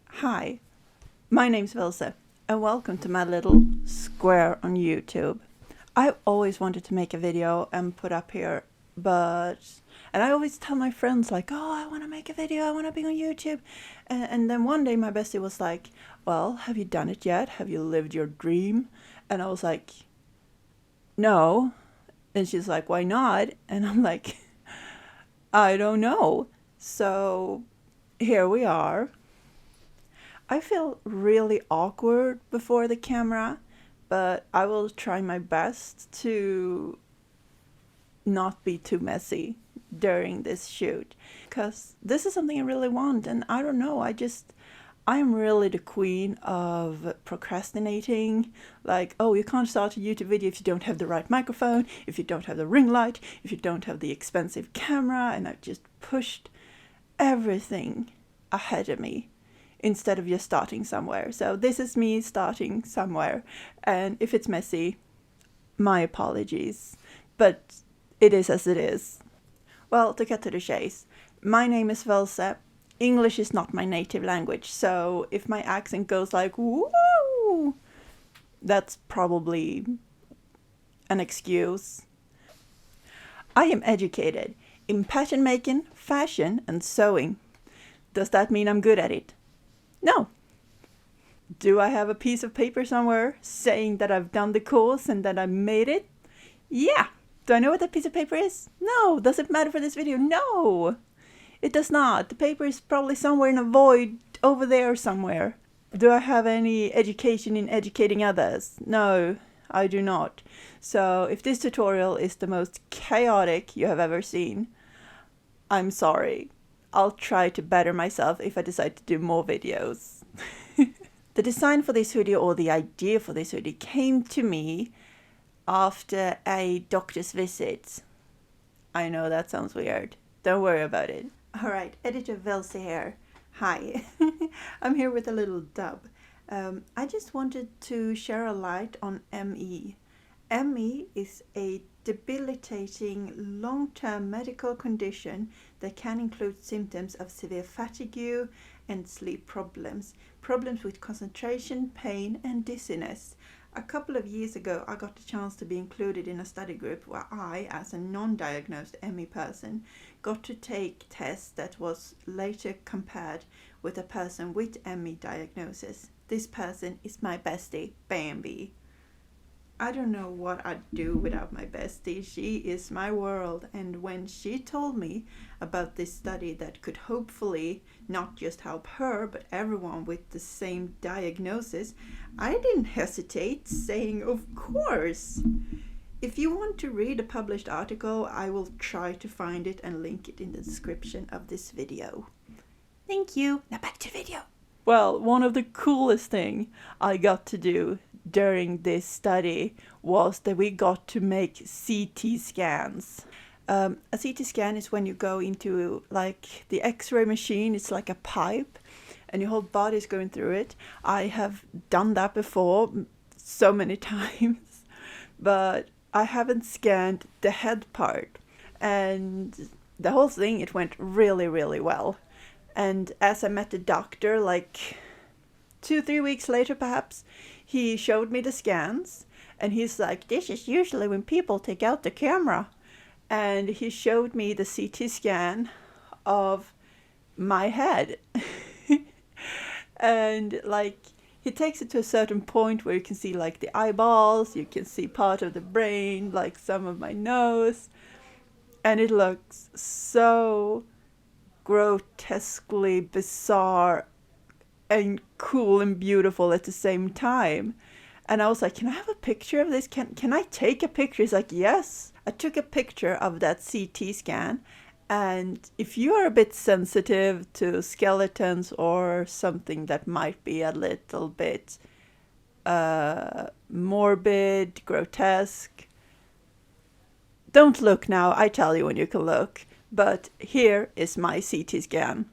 Hi, my name's Vilse, and welcome to my little square on YouTube. I always wanted to make a video and put up here, and I always tell my friends like, oh, I want to make a video, I want to be on YouTube. And then one day my bestie was like, well, have you done it yet? Have you lived your dream? And I was like, no. And she's like, why not? And I'm like, I don't know. So here we are. I feel really awkward before the camera, but I will try my best to not be too messy during this shoot, because this is something I really want, and I don't know, I'm really the queen of procrastinating. Like, oh, you can't start a YouTube video if you don't have the right microphone, if you don't have the ring light, if you don't have the expensive camera, and I've just pushed everything ahead of me instead of just starting somewhere. So this is me starting somewhere, and if it's messy, my apologies, but it is as it is. Well, to cut to the chase, my name is Vilse. English is not my native language, so if my accent goes like, woo, that's probably an excuse. I am educated in pattern making, fashion, and sewing. Does that mean I'm good at it? No. Do I have a piece of paper somewhere saying that I've done the course and that I made it? Yeah. Do I know what that piece of paper is? No. Does it matter for this video? No. It does not. The paper is probably somewhere in a void over there somewhere. Do I have any education in educating others? No, I do not. So if this tutorial is the most chaotic you have ever seen, I'm sorry. I'll try to better myself if I decide to do more videos. The design for this hoodie, or the idea for this hoodie, came to me after a doctor's visit. I know that sounds weird. Don't worry about it. Alright, editor Vilse here. Hi. I'm here with a little dub. I just wanted to share a light on ME. ME is a debilitating long-term medical condition that can include symptoms of severe fatigue and sleep problems with concentration, pain, and dizziness. A couple of years ago, I got the chance to be included in a study group where I, as a non-diagnosed ME person, got to take tests that was later compared with a person with ME diagnosis. This person is my bestie, Bambi. I don't know what I'd do without my bestie. She is my world, and when she told me about this study that could hopefully not just help her, but everyone with the same diagnosis, I didn't hesitate, saying, of course. If you want to read a published article, I will try to find it and link it in the description of this video. Thank you. Now back to the video. Well, one of the coolest things I got to do during this study was that we got to make CT scans. A CT scan is when you go into like the X-ray machine. It's like a pipe and your whole body is going through it. I have done that before so many times, but I haven't scanned the head part, and the whole thing, it went really, really well. And as I met the doctor, like 2-3 weeks later perhaps, he showed me the scans, and he's like, this is usually when people take out the camera. And he showed me the CT scan of my head. And like, he takes it to a certain point where you can see like the eyeballs, you can see part of the brain, like some of my nose. And it looks so grotesquely bizarre and cool and beautiful at the same time. And I was like, can I have a picture of this? Can I take a picture? He's like, yes. I took a picture of that CT scan. And if you are a bit sensitive to skeletons or something that might be a little bit morbid, grotesque, don't look now. I tell you when you can look. But here is my CT scan.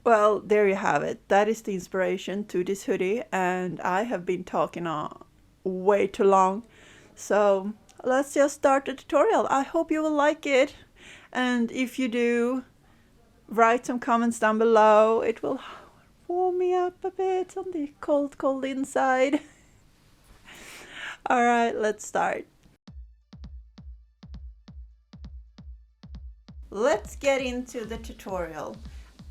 Well, there you have it. That is the inspiration to this hoodie, and I have been talking way too long. So let's just start the tutorial. I hope you will like it. And if you do, write some comments down below. It will warm me up a bit on the cold inside. Alright, let's start. Let's get into the tutorial.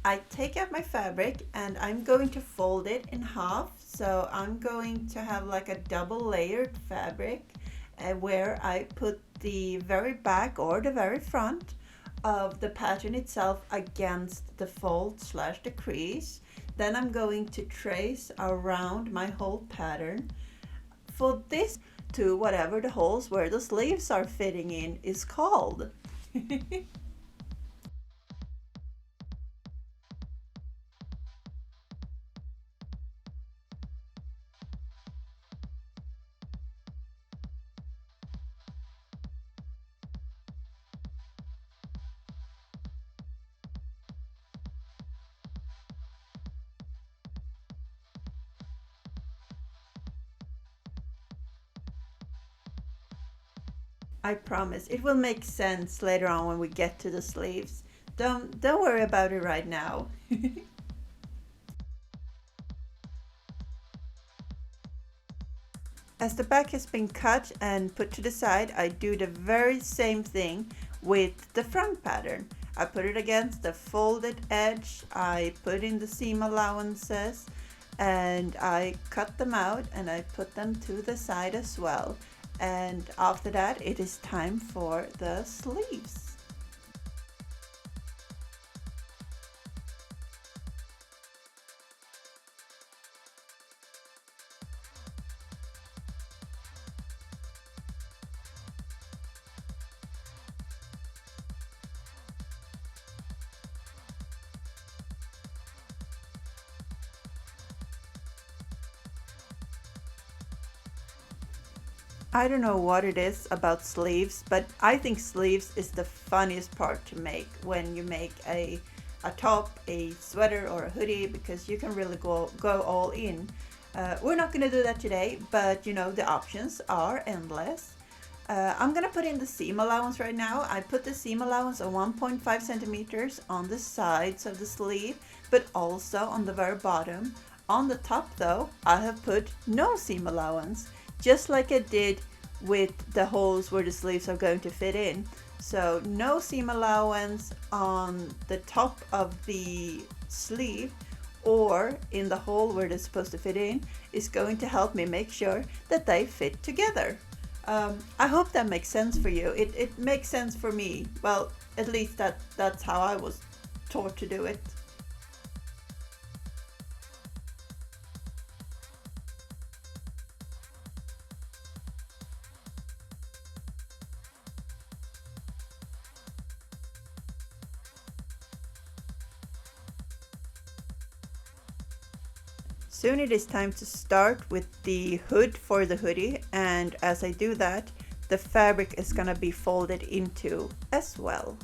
I take out my fabric and I'm going to fold it in half. So I'm going to have like a double layered fabric where I put the very back or the very front of the pattern itself against the fold / the crease. Then I'm going to trace around my whole pattern. For this, to whatever the holes where the sleeves are fitting in is called. I promise it will make sense later on when we get to the sleeves. Don't worry about it right now. As the back has been cut and put to the side, I do the very same thing with the front pattern. I put it against the folded edge, I put in the seam allowances, and I cut them out and I put them to the side as well. And after that, it is time for the sleeves. I don't know what it is about sleeves, but I think sleeves is the funniest part to make when you make a top, a sweater or a hoodie, because you can really go all in. We're not going to do that today, but you know, the options are endless. I'm going to put in the seam allowance right now. I put the seam allowance of 1.5 centimeters on the sides of the sleeve, but also on the very bottom. On the top though, I have put no seam allowance, just like I did with the holes where the sleeves are going to fit in. So no seam allowance on the top of the sleeve or in the hole where they're supposed to fit in is going to help me make sure that they fit together. I hope that makes sense for you. It makes sense for me. Well, at least that's how I was taught to do it. Soon it is time to start with the hood for the hoodie, and as I do that, the fabric is gonna be folded into as well.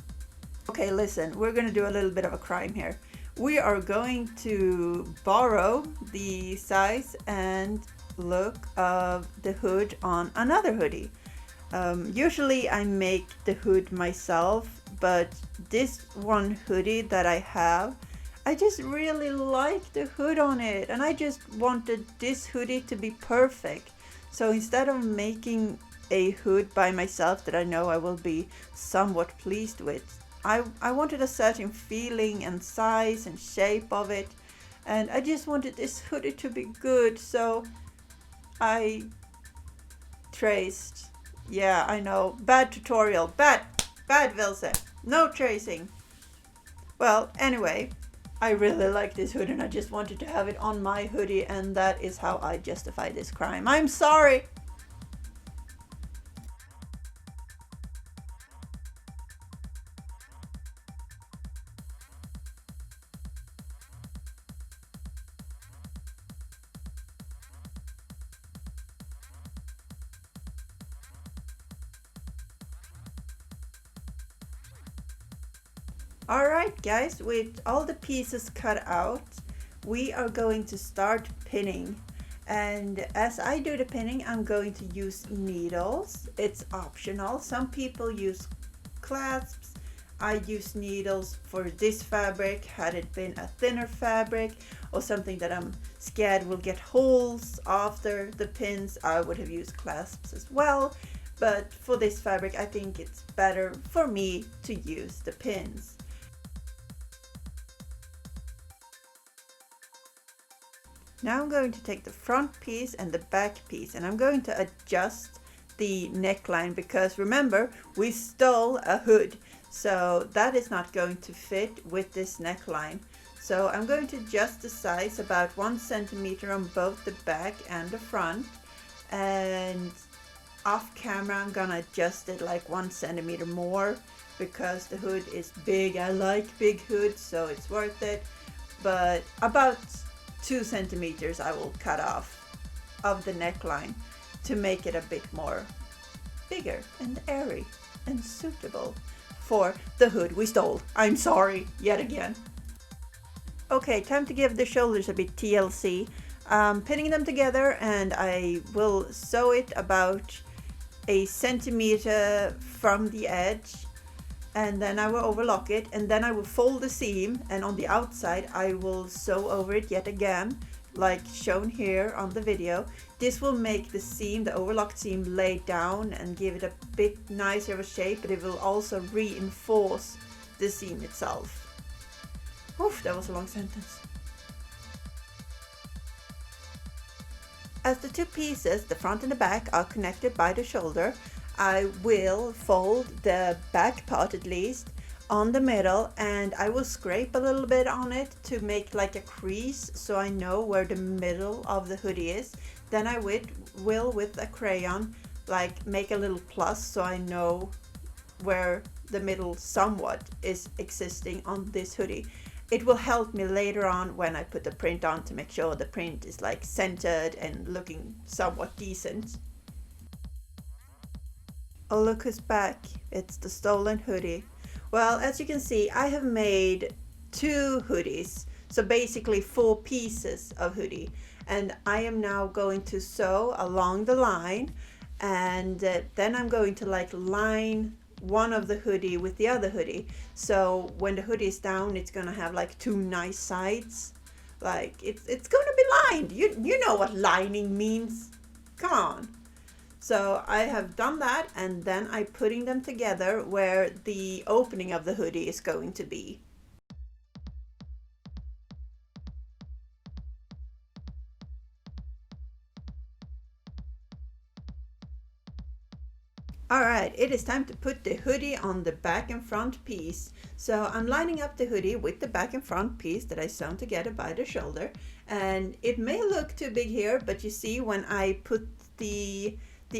Okay, listen, we're gonna do a little bit of a crime here. We are going to borrow the size and look of the hood on another hoodie. Usually I make the hood myself, but this one hoodie that I have, I just really like the hood on it, and I just wanted this hoodie to be perfect. So instead of making a hood by myself that I know I will be somewhat pleased with, I wanted a certain feeling and size and shape of it, and I just wanted this hoodie to be good, so I traced. Yeah, I know, bad tutorial, bad Vilse, no tracing. Well, anyway, I really like this hood and I just wanted to have it on my hoodie, and that is how I justify this crime. I'm sorry! Alright guys, with all the pieces cut out, we are going to start pinning. And as I do the pinning, I'm going to use needles. It's optional. Some people use clasps. I use needles for this fabric. Had it been a thinner fabric or something that I'm scared will get holes after the pins, I would have used clasps as well. But for this fabric, I think it's better for me to use the pins. Now I'm going to take the front piece and the back piece, and I'm going to adjust the neckline, because remember, we stole a hood, so that is not going to fit with this neckline. So I'm going to adjust the size about 1 centimeter on both the back and the front, and off camera I'm gonna adjust it like 1 centimeter more, because the hood is big. I like big hoods, so it's worth it. But about 2 centimeters I will cut off of the neckline to make it a bit more bigger and airy and suitable for the hood we stole. I'm sorry, yet again. Okay, time to give the shoulders a bit TLC. Pinning them together, and I will sew it about 1 centimeter from the edge, and then I will overlock it, and then I will fold the seam, and on the outside I will sew over it yet again, like shown here on the video. This will make the seam, the overlocked seam, lay down and give it a bit nicer of a shape, but it will also reinforce the seam itself. Oof, that was a long sentence. As the two pieces, the front and the back, are connected by the shoulder, I will fold the back part at least on the middle, and I will scrape a little bit on it to make like a crease so I know where the middle of the hoodie is. Then I will with a crayon like make a little plus so I know where the middle somewhat is existing on this hoodie. It will help me later on when I put the print on to make sure the print is like centered and looking somewhat decent. Oh, look who's back. It's the stolen hoodie. Well, as you can see, I have made 2 hoodies, so basically 4 pieces of hoodie, and I am now going to sew along the line, and then I'm going to like line one of the hoodie with the other hoodie, so when the hoodie is down it's gonna have like 2 nice sides. Like it's gonna be lined. You know what lining means. Come on. So I have done that, and then I'm putting them together where the opening of the hoodie is going to be. Alright, it is time to put the hoodie on the back and front piece. So I'm lining up the hoodie with the back and front piece that I sewn together by the shoulder. And it may look too big here, but you see when I put the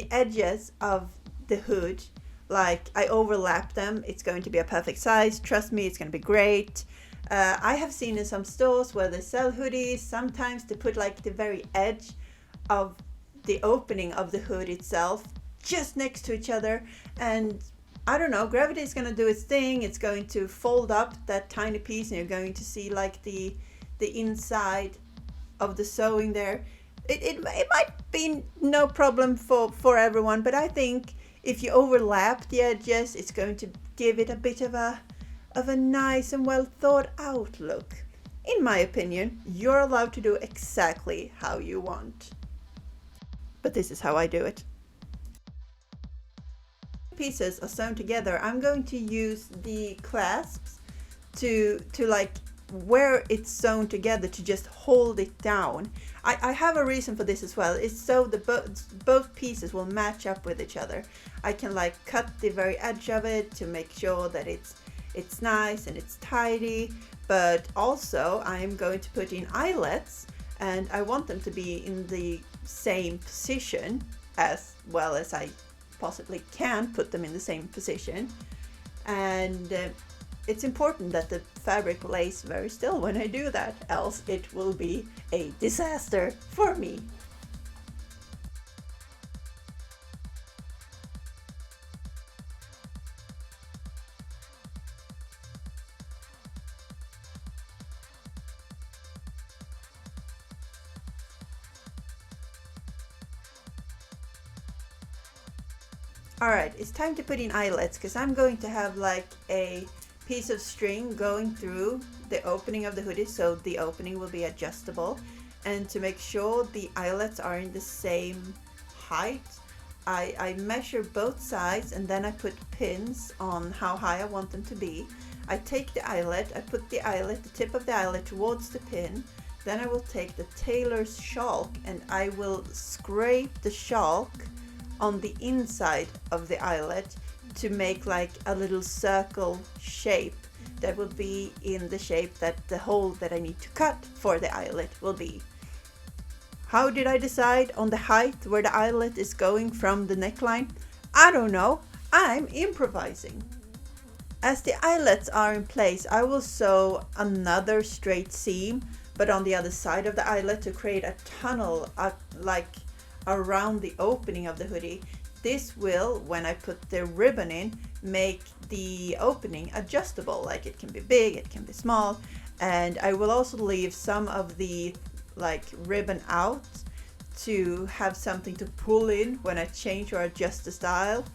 edges of the hood, like I overlap them, it's going to be a perfect size. Trust me, it's going to be great. I have seen in some stores where they sell hoodies, sometimes they put like the very edge of the opening of the hood itself just next to each other, and I don't know, gravity is going to do its thing. It's going to fold up that tiny piece and you're going to see like the inside of the sewing there. It might be no problem for everyone, but I think if you overlap the edges, it's going to give it a bit of a nice and well thought out look. In my opinion, you're allowed to do exactly how you want, but this is how I do it. Pieces are sewn together. I'm going to use the clasps to like where it's sewn together to just hold it down. I have a reason for this as well. It's so the both pieces will match up with each other. I can like cut the very edge of it to make sure that it's nice and it's tidy, but also I'm going to put in eyelets, and I want them to be in the same position as well as I possibly can put them in the same position. And it's important that the fabric lays very still when I do that, else it will be a disaster for me. Alright, it's time to put in eyelets, because I'm going to have like a piece of string going through the opening of the hoodie, so the opening will be adjustable. And to make sure the eyelets are in the same height, I measure both sides, and then I put pins on how high I want them to be. I take the eyelet, I put the tip of the eyelet towards the pin. Then I will take the tailor's shalk and I will scrape the shalk on the inside of the eyelet to make like a little circle shape that will be in the shape that the hole that I need to cut for the eyelet will be. How did I decide on the height where the eyelet is going from the neckline? I don't know, I'm improvising. As the eyelets are in place, I will sew another straight seam, but on the other side of the eyelet to create a tunnel like around the opening of the hoodie. This will, when I put the ribbon in, make the opening adjustable. Like it can be big, it can be small, and I will also leave some of the like ribbon out to have something to pull in when I change or adjust the style.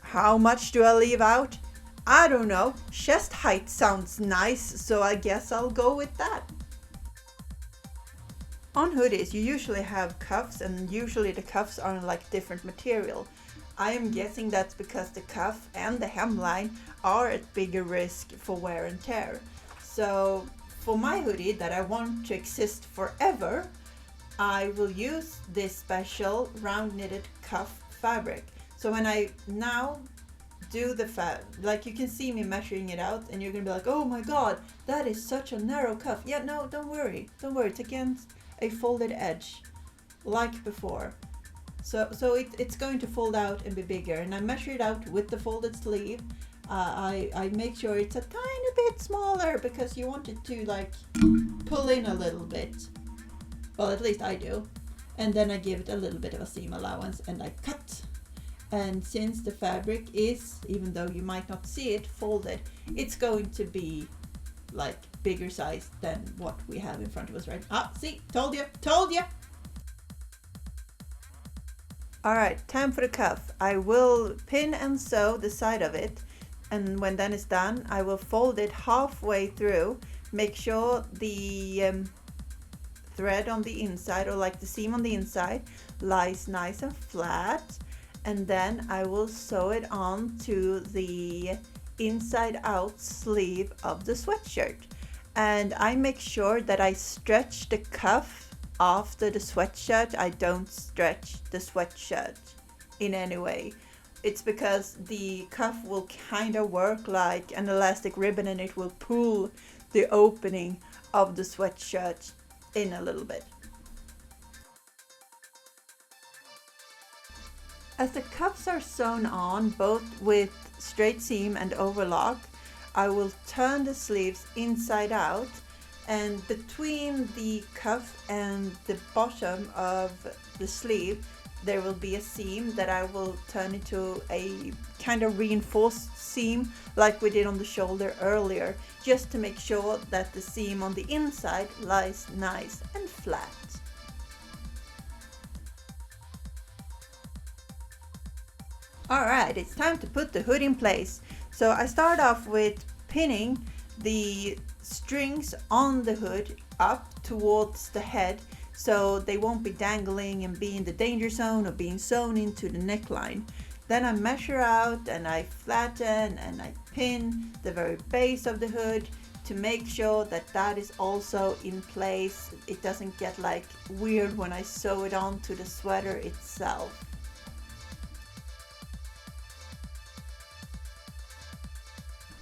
How much do I leave out? I don't know. Chest height sounds nice, so I guess I'll go with that. On hoodies you usually have cuffs, and usually the cuffs are in like different material. I am guessing that's because the cuff and the hemline are at bigger risk for wear and tear. So for my hoodie that I want to exist forever, I will use this special round knitted cuff fabric. So when I now do the like you can see me measuring it out, and you're gonna be like, oh my god, that is such a narrow cuff. Yeah, no, don't worry, it's against a folded edge like before. So it's going to fold out and be bigger, and I measure it out with the folded sleeve. I make sure it's a tiny bit smaller because you want it to like pull in a little bit. Well, at least I do. And then I give it a little bit of a seam allowance and I cut. And since the fabric is, even though you might not see it, folded, it's going to be like bigger size than what we have in front of us, right? Ah, see, told you. All right, time for the cuff. I will pin and sew the side of it, and when that is done, I will fold it halfway through. Make sure the thread on the inside, or like the seam on the inside, lies nice and flat. And then I will sew it on to the inside out sleeve of the sweatshirt. And I make sure that I stretch the cuff after the sweatshirt. I don't stretch the sweatshirt in any way. It's because the cuff will kind of work like an elastic ribbon, and it will pull the opening of the sweatshirt in a little bit. As the cuffs are sewn on both with straight seam and overlock, I will turn the sleeves inside out, and between the cuff and the bottom of the sleeve there will be a seam that I will turn into a kind of reinforced seam like we did on the shoulder earlier, just to make sure that the seam on the inside lies nice and flat. Alright, it's time to put the hood in place. So I start off with pinning the strings on the hood up towards the head so they won't be dangling and be in the danger zone or being sewn into the neckline. Then I measure out and I flatten and I pin the very base of the hood to make sure that that is also in place. It doesn't get like weird when I sew it onto the sweater itself.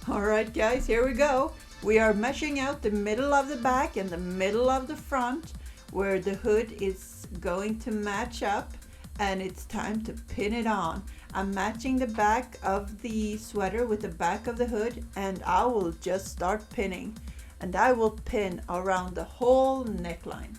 Alright guys, here we go. We are measuring out the middle of the back and the middle of the front where the hood is going to match up, and it's time to pin it on. I'm matching the back of the sweater with the back of the hood, and I will just start pinning, and I will pin around the whole neckline.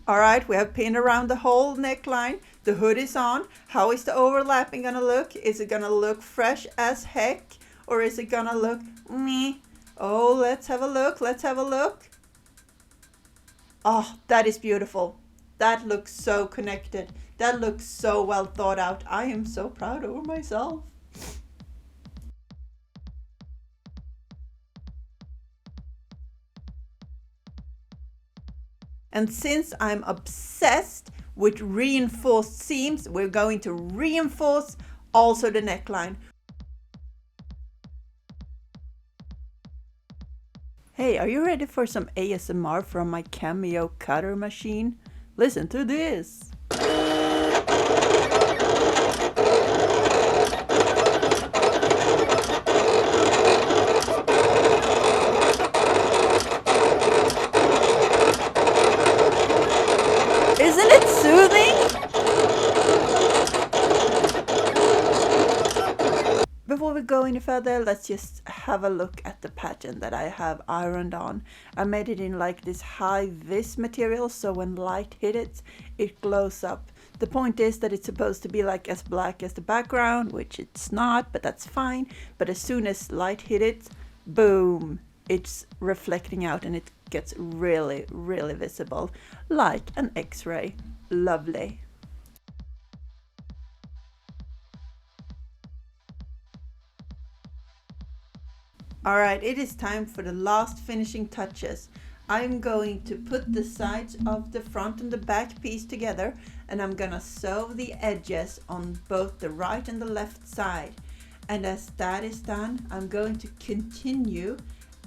All right, we have pinned around the whole neckline. The hood is on. How is the overlapping gonna look? Is it gonna look fresh as heck? Or is it gonna look meh? Oh, let's have a look. Let's have a look. Oh, that is beautiful. That looks so connected. That looks so well thought out. I am so proud over myself. And since I'm obsessed with reinforced seams, we're going to reinforce also the neckline. Hey, are you ready for some ASMR from my Cameo cutter machine? Listen to this. Isn't it soothing? Before we go any further, let's just have a look at the pattern that I have ironed on. I made it in like this high vis material, so when light hits it, it glows up. The point is that it's supposed to be like as black as the background, which it's not, but that's fine. But as soon as light hits it, boom, it's reflecting out and it gets really, really visible, like an X-ray. Lovely. Alright, it is time for the last finishing touches. I'm going to put the sides of the front and the back piece together, and I'm gonna sew the edges on both the right and the left side. And as that is done, I'm going to continue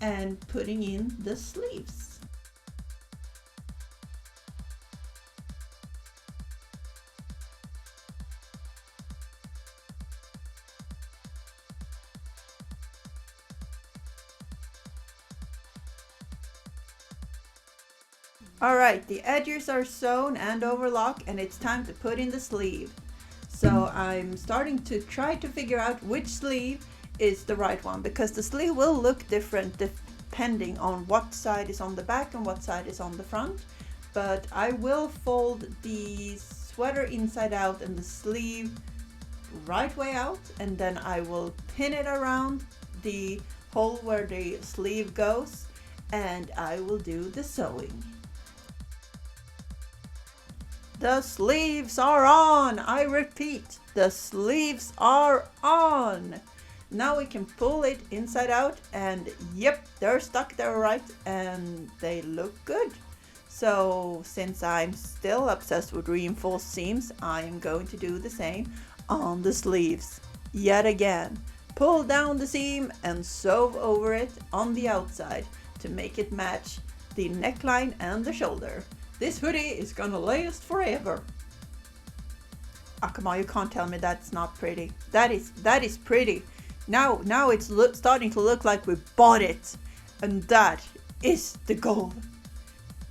and putting in the sleeves. Alright, the edges are sewn and overlocked, and it's time to put in the sleeve. So I'm starting to try to figure out which sleeve is the right one, because the sleeve will look different depending on what side is on the back and what side is on the front. But I will fold the sweater inside out and the sleeve right way out, and then I will pin it around the hole where the sleeve goes, and I will do the sewing. The sleeves are on! I repeat, the sleeves are on! Now we can pull it inside out, and yep, they're stuck there right, and they look good. So since I'm still obsessed with reinforced seams, I am going to do the same on the sleeves. Yet again, pull down the seam and sew over it on the outside to make it match the neckline and the shoulder. This hoodie is gonna last forever. Oh, come on, you can't tell me that's not pretty. That is pretty. Now it's starting to look like we bought it. And that is the goal.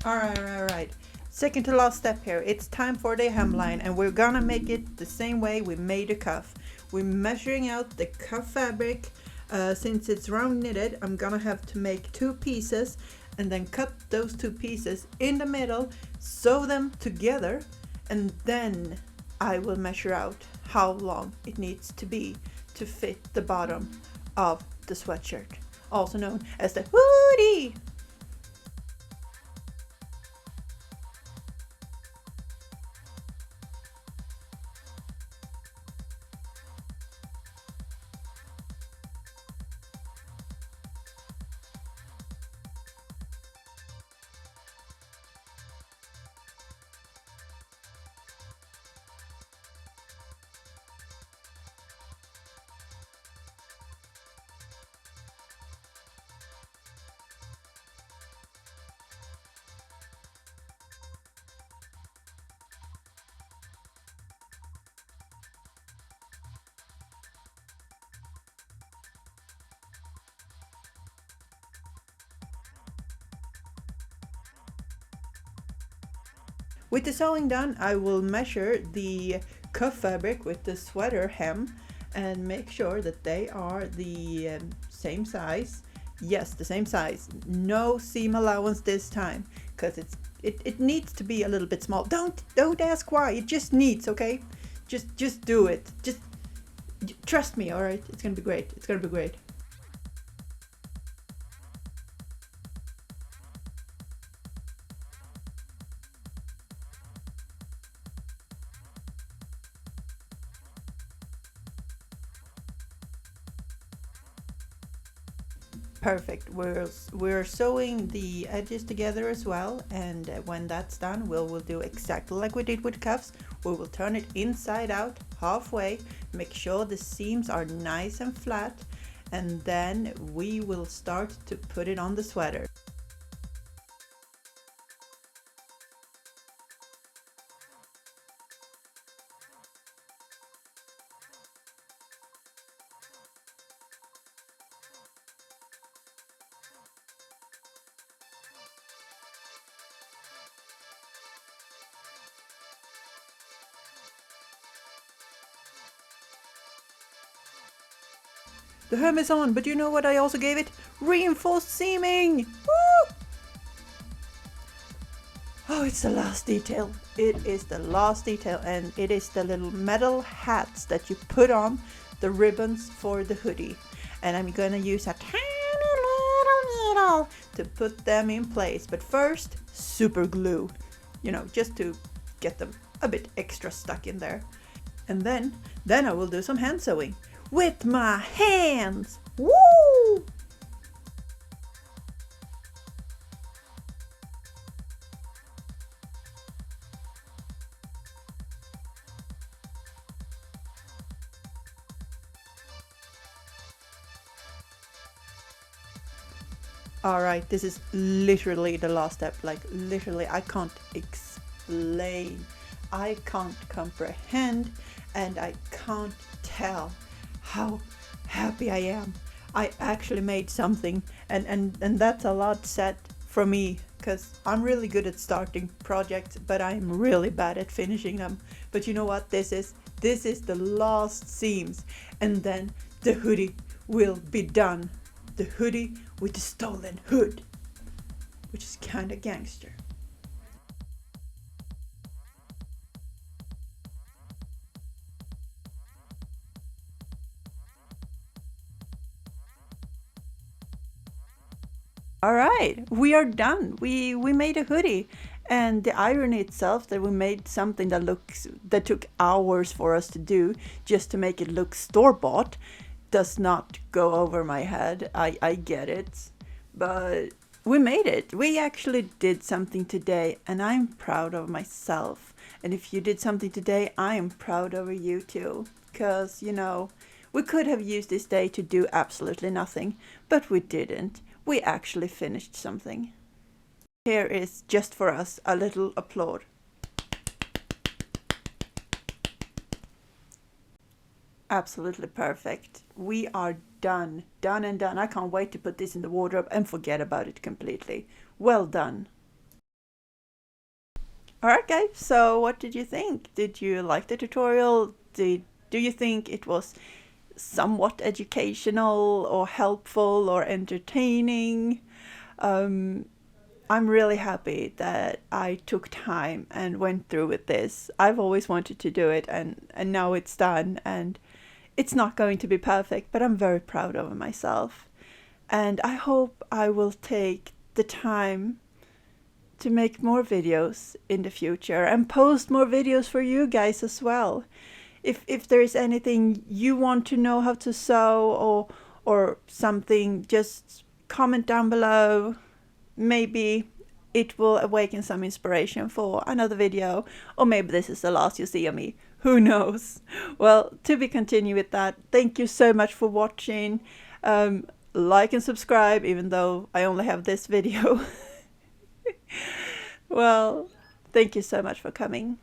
Alright. Second to last step here. It's time for the hemline, and we're gonna make it the same way we made the cuff. We're measuring out the cuff fabric. Since it's round knitted, I'm gonna have to make 2 pieces and then cut those 2 pieces in the middle, sew them together, and then I will measure out how long it needs to be to fit the bottom of the sweatshirt, also known as the hoodie. With the sewing done, I will measure the cuff fabric with the sweater hem and make sure that they are the same size. Yes, the same size. No seam allowance this time, because It needs to be a little bit small. Don't ask why. It just needs, okay? Just do it. Just trust me, all right? It's gonna be great. It's gonna be great. Perfect. We're sewing the edges together as well, and when that's done, we'll do exactly like we did with cuffs. We will turn it inside out halfway, make sure the seams are nice and flat, and then we will start to put it on the sweater. The hem is on, but you know what I also gave it? Reinforced seaming! Woo! Oh, it's the last detail. It is the last detail, and it is the little metal hats that you put on the ribbons for the hoodie. And I'm gonna use a tiny little needle to put them in place. But first, super glue, you know, just to get them a bit extra stuck in there. And then I will do some hand sewing. With my hands! Woo! Alright, this is literally the last step. Like, literally, I can't explain. I can't comprehend, and I can't tell how happy I am. I actually made something, and that's a lot said for me, because I'm really good at starting projects, but I'm really bad at finishing them. But you know what this is? This is the last seams, and then the hoodie will be done. The hoodie with the stolen hood, which is kind of gangster. All right, we are done. We made a hoodie, and the irony itself that we made something that took hours for us to do just to make it look store-bought does not go over my head. I get it, but we made it. We actually did something today, and I'm proud of myself. And if you did something today, I am proud of you too, because you know, we could have used this day to do absolutely nothing, but we didn't. We actually finished something. Here is, just for us, a little applaud. Absolutely perfect. We are done. Done and done. I can't wait to put this in the wardrobe and forget about it completely. Well done. Alright guys, so what did you think? Did you like the tutorial? Do you think it was somewhat educational or helpful or entertaining? I'm really happy that I took time and went through with this. I've always wanted to do it, and now it's done, and it's not going to be perfect, but I'm very proud of myself. And I hope I will take the time to make more videos in the future and post more videos for you guys as well. If there is anything you want to know how to sew or something, just comment down below. Maybe it will awaken some inspiration for another video, or maybe this is the last you see of me. Who knows? Well, to be continued with that, thank you so much for watching. Like and subscribe, even though I only have this video. Well, thank you so much for coming.